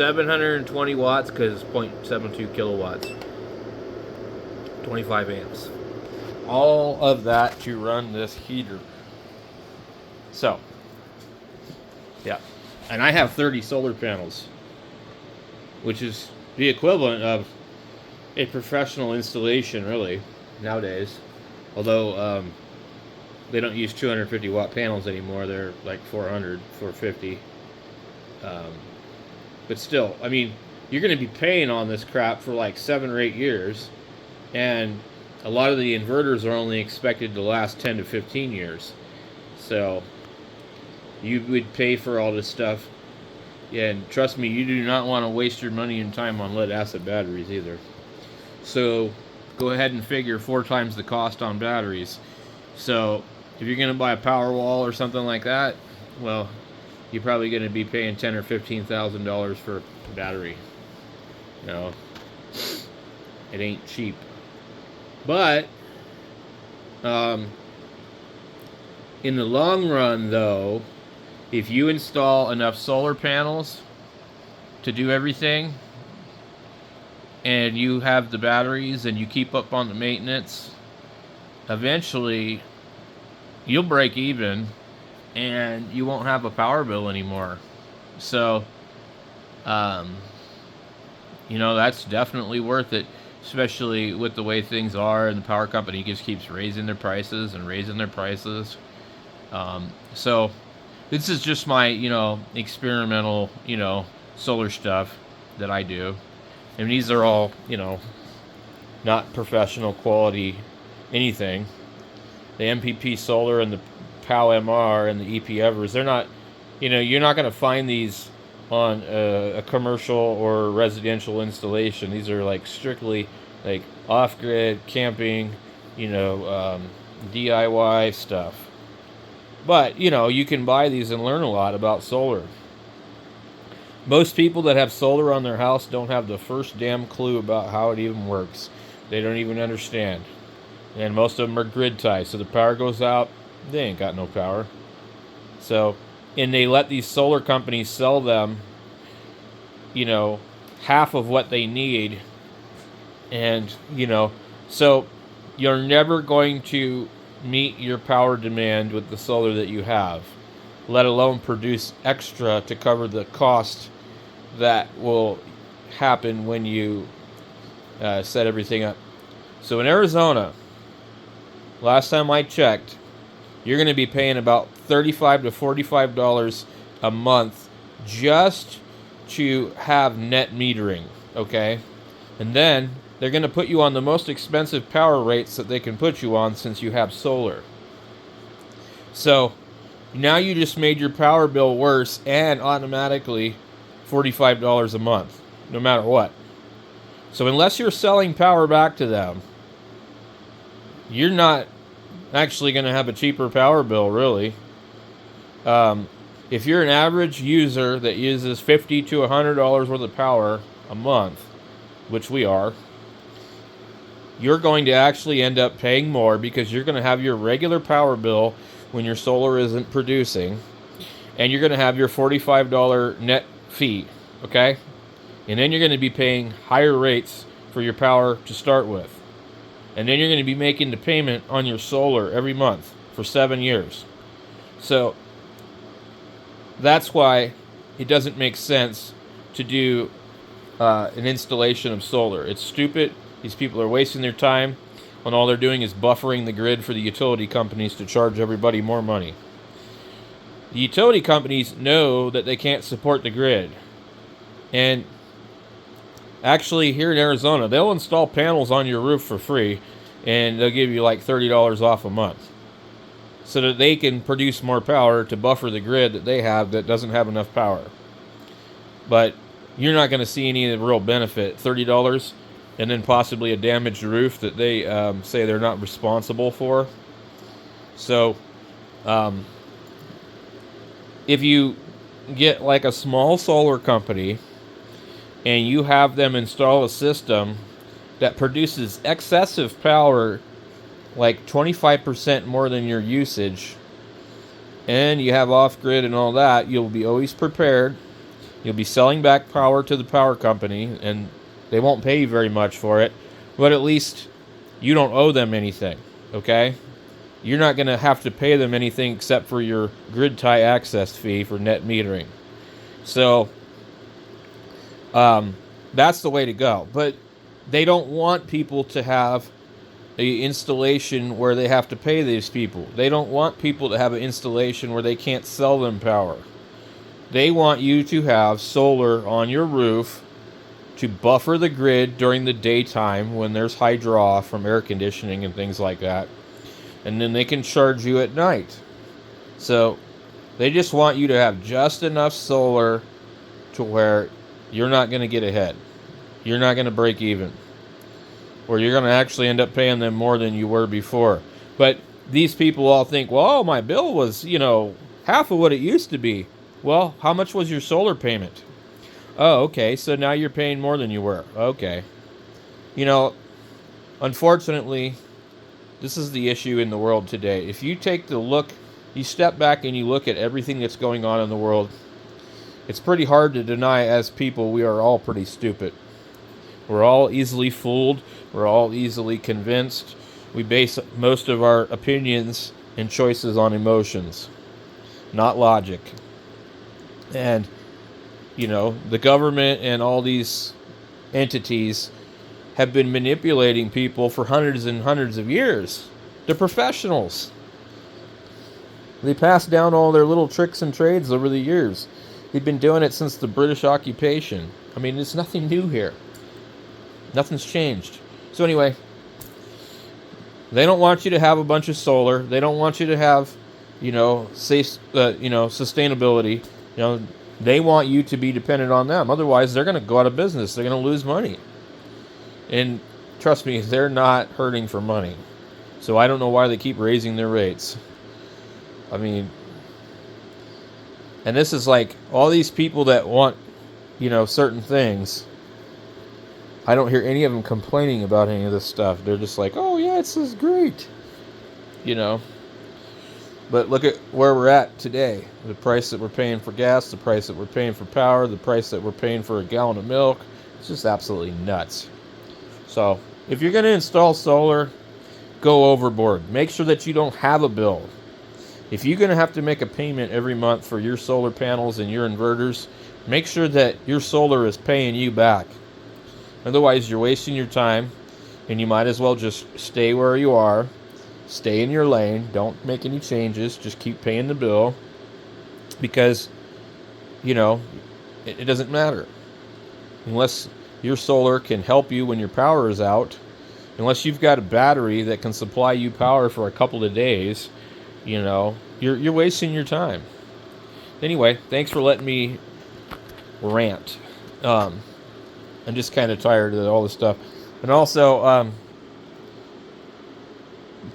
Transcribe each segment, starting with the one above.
720 watts because it's 0.72 kilowatts. 25 amps. All of that to run this heater. So, yeah. And I have 30 solar panels, which is the equivalent of a professional installation, really, nowadays. Although they don't use 250 watt panels anymore. They're like 400, 450. But still, I mean, you're going to be paying on this crap for like 7 or 8 years. And a lot of the inverters are only expected to last 10 to 15 years. So you would pay for all this stuff. Yeah, and trust me, you do not want to waste your money and time on lead acid batteries either. So go ahead and figure 4 times the cost on batteries. So if you're going to buy a Powerwall or something like that, well, you're probably going to be paying $10,000 or $15,000 for a battery. No, it ain't cheap. But in the long run, though, if you install enough solar panels to do everything, and you have the batteries and you keep up on the maintenance, eventually you'll break even and you won't have a power bill anymore. So, you know, that's definitely worth it, especially with the way things are, and the power company just keeps raising their prices and raising their prices. So this is just my, experimental, solar stuff that I do. And these are all, not professional quality anything. The MPP Solar and the POW MR and the EP Evers, they're not, you're not going to find these on a commercial or residential installation. These are like strictly like off-grid camping, DIY stuff. But, you can buy these and learn a lot about solar. Most people that have solar on their house don't have the first damn clue about how it even works. They don't even understand. And most of them are grid tied. So the power goes out, they ain't got no power. So, and they let these solar companies sell them, half of what they need. And, so you're never going to meet your power demand with the solar that you have, let alone produce extra to cover the cost that will happen when you set everything up. So in Arizona, last time I checked, you're going to be paying about $35 to $45 a month just to have net metering, okay? And then they're going to put you on the most expensive power rates that they can put you on since you have solar. So now you just made your power bill worse and automatically $45 a month, no matter what. So unless you're selling power back to them, you're not actually going to have a cheaper power bill, really. If you're an average user that uses $50 to $100 worth of power a month, which we are, you're going to actually end up paying more because you're going to have your regular power bill when your solar isn't producing, and you're going to have your $45 net fee, okay? And then you're going to be paying higher rates for your power to start with. And then you're going to be making the payment on your solar every month for 7 years. So that's why it doesn't make sense to do an installation of solar. It's stupid. These people are wasting their time when all they're doing is buffering the grid for the utility companies to charge everybody more money. The utility companies know that they can't support the grid. And actually, here in Arizona, they'll install panels on your roof for free, and they'll give you like $30 off a month so that they can produce more power to buffer the grid that they have that doesn't have enough power. But you're not going to see any of the real benefit. $30 and then possibly a damaged roof that they say they're not responsible for. So if you get like a small solar company and you have them install a system that produces excessive power, like 25% more than your usage, and you have off-grid and all that, you'll be always prepared. You'll be selling back power to the power company, and they won't pay you very much for it, but at least you don't owe them anything, okay? You're not going to have to pay them anything except for your grid tie access fee for net metering. So that's the way to go. But they don't want people to have a installation where they have to pay these people. They don't want people to have an installation where they can't sell them power. They want you to have solar on your roof to buffer the grid during the daytime when there's high draw from air conditioning and things like that. And then they can charge you at night. So they just want you to have just enough solar to where you're not going to get ahead. You're not going to break even. Or you're going to actually end up paying them more than you were before. But these people all think, well, oh, my bill was, half of what it used to be. Well, how much was your solar payment? Oh, okay, so now you're paying more than you were. Okay. Unfortunately, this is the issue in the world today. If you you step back and you look at everything that's going on in the world, it's pretty hard to deny as people we are all pretty stupid. We're all easily fooled. We're all easily convinced. We base most of our opinions and choices on emotions, not logic. And, the government and all these entities have been manipulating people for hundreds and hundreds of years. They're professionals. They passed down all their little tricks and trades over the years. They've been doing it since the British occupation. I mean, it's nothing new here. Nothing's changed. So anyway, they don't want you to have a bunch of solar. They don't want you to have, safe, sustainability. They want you to be dependent on them. Otherwise, they're going to go out of business. They're going to lose money. And trust me, they're not hurting for money. So I don't know why they keep raising their rates. I mean, and this is like all these people that want, certain things. I don't hear any of them complaining about any of this stuff. They're just like, oh yeah, this is great. But look at where we're at today. The price that we're paying for gas, the price that we're paying for power, the price that we're paying for a gallon of milk. It's just absolutely nuts. So if you're going to install solar, go overboard. Make sure that you don't have a bill. If you're going to have to make a payment every month for your solar panels and your inverters, make sure that your solar is paying you back. Otherwise, you're wasting your time, and you might as well just stay where you are. Stay in your lane. Don't make any changes. Just keep paying the bill. Because, it doesn't matter. Unless your solar can help you when your power is out. Unless you've got a battery that can supply you power for a couple of days, you're wasting your time. Anyway, thanks for letting me rant. I'm just kind of tired of all this stuff. And also,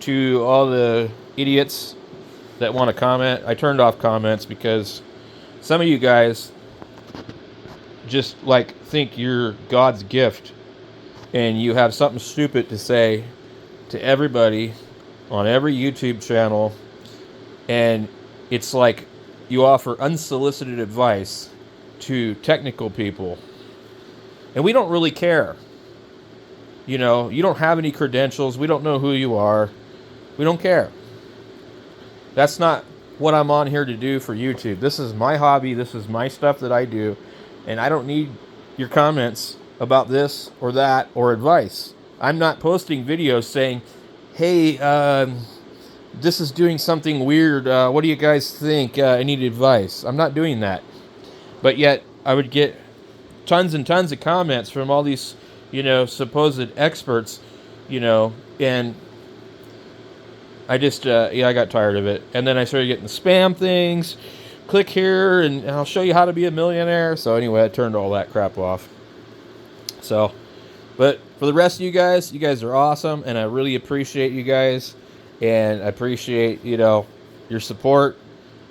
to all the idiots that want to comment, I turned off comments because some of you guys just think you're God's gift and you have something stupid to say to everybody on every YouTube channel, and it's like you offer unsolicited advice to technical people, and we don't really care. You don't have any credentials. We don't know who you are. We don't care. That's not what I'm on here to do for YouTube. This is my hobby. This is my stuff that I do. And I don't need your comments about this or that or advice. I'm not posting videos saying, hey, this is doing something weird. What do you guys think? I need advice. I'm not doing that. But yet I would get tons and tons of comments from all these, supposed experts, and I just, I got tired of it. And then I started getting the spam things. Click here and I'll show you how to be a millionaire. So anyway, I turned all that crap off. So, but for the rest of you guys are awesome. And I really appreciate you guys. And I appreciate, your support.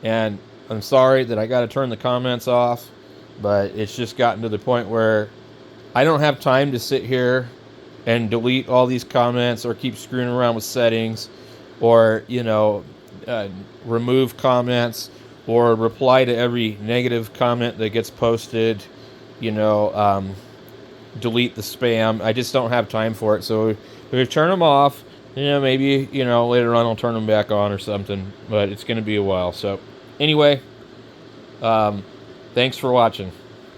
And I'm sorry that I got to turn the comments off. But it's just gotten to the point where I don't have time to sit here and delete all these comments or keep screwing around with settings or, remove comments or reply to every negative comment that gets posted. Delete the spam. I just don't have time for it. So if we turn them off, maybe, later on I'll turn them back on or something. But it's going to be a while. So anyway, thanks for watching.